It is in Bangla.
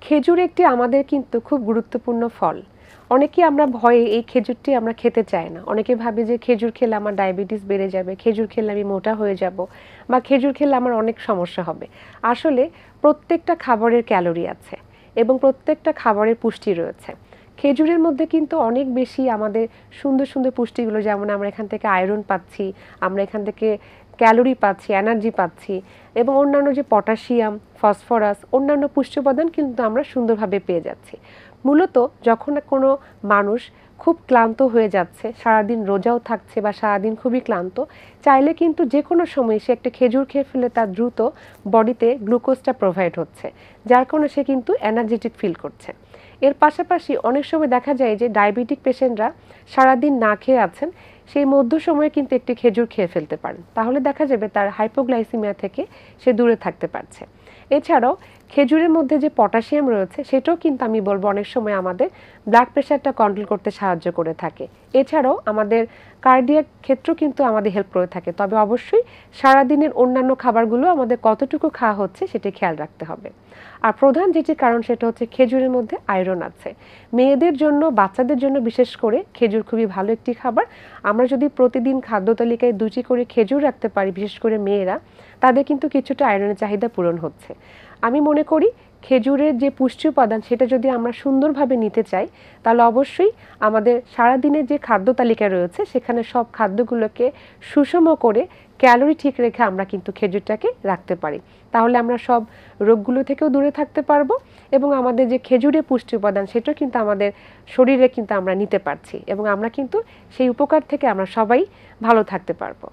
খেজুর একটি আমাদের কিন্তু খুব গুরুত্বপূর্ণ ফল। অনেকেই আমরা ভয়ে এই খেজুরটি আমরা খেতে চাই না। অনেকে ভাবে যে খেজুর খেলে আমার ডায়াবেটিস বেড়ে যাবে, খেজুর খেলে আমি মোটা হয়ে যাব বা খেজুর খেলে আমার অনেক সমস্যা হবে। আসলে প্রত্যেকটা খাবারের ক্যালোরি আছে এবং প্রত্যেকটা খাবারের পুষ্টি রয়েছে। খেজুরের মধ্যে কিন্তু অনেক বেশি আমাদের সুন্দর সুন্দর পুষ্টিগুলো, যেমন আমরা এখান থেকে আয়রন পাচ্ছি, আমরা এখান থেকে ক্যালোরি পাচ্ছি, এনার্জি পাচ্ছি এবং অন্যান্য যে পটাশিয়াম, ফসফরাস, অন্যান্য পুষ্টি উপাদান কিন্তু আমরা সুন্দরভাবে পেয়ে যাচ্ছি। মূলত যখন কোনো মানুষ খুব ক্লান্ত হয়ে যাচ্ছে, সারাদিন রোজাও থাকছে বা সারাদিন খুবই ক্লান্ত, চাইলে কিন্তু যে কোনো সময় সে একটা খেজুর খেয়ে ফেলে তার দ্রুত বডিতে গ্লুকোজটা প্রোভাইড হচ্ছে, যার কারণে সে কিন্তু এনার্জেটিক ফিল করছে। এর পাশাপাশি অনেক সময় দেখা যায় যে ডায়াবেটিক পেশেন্টরা সারাদিন না খেয়ে আছেন, সেই মধ্য সময়ে কিন্তু একটি খেজুর খেয়ে ফেলতে পারেন, তাহলে দেখা যাবে তার হাইপোগ্লাইসিমিয়া থেকে সে দূরে থাকতে পারছে। এছাড়াও খেজুরের মধ্যে যে পটাশিয়াম রয়েছে সেটাও কিন্তু আমি বলবো অনেক সময় আমাদের ব্লাড প্রেশারটা কন্ট্রোল করতে সাহায্য করে থাকে। এছাড়াও আমাদের কার্ডিয়াক ক্ষেত্রেও কিন্তু আমাদের হেল্প করে থাকে। তবে অবশ্যই সারাদিনের অন্যান্য খাবারগুলো আমাদের কতটুকু খাওয়া হচ্ছে সেটা খেয়াল রাখতে হবে। আর প্রধান যেটি কারণ সেটা হচ্ছে খেজুরের মধ্যে আয়রন আছে। মেয়েদের জন্য, বাচ্চাদের জন্য বিশেষ করে খেজুর খুবই ভালো একটি খাবার। আমরা যদি প্রতিদিন খাদ্য তালিকায় 2টি করে খেজুর রাখতে পারি, বিশেষ করে মেয়েরা, তাদের কিন্তু কিছুটা আয়রনের চাহিদা পূরণ হচ্ছে। আমি মনে করি খেজুরের যে পুষ্টি উপাদান সেটা যদি আমরা সুন্দরভাবে নিতে চাই, তাহলে অবশ্যই আমাদের সারাদিনের যে খাদ্য তালিকা রয়েছে সেখানে সব খাদ্যগুলোকে সুষম করে ক্যালোরি ঠিক রেখে আমরা কিন্তু খেজুরটাকে রাখতে পারি। তাহলে আমরা সব রোগগুলো থেকেও দূরে থাকতে পারবো এবং আমাদের যে খেজুরের পুষ্টি উপাদান সেটাও কিন্তু আমাদের শরীরে কিন্তু আমরা নিতে পারছি এবং আমরা কিন্তু সেই উপকার থেকে আমরা সবাই ভালো থাকতে পারবো।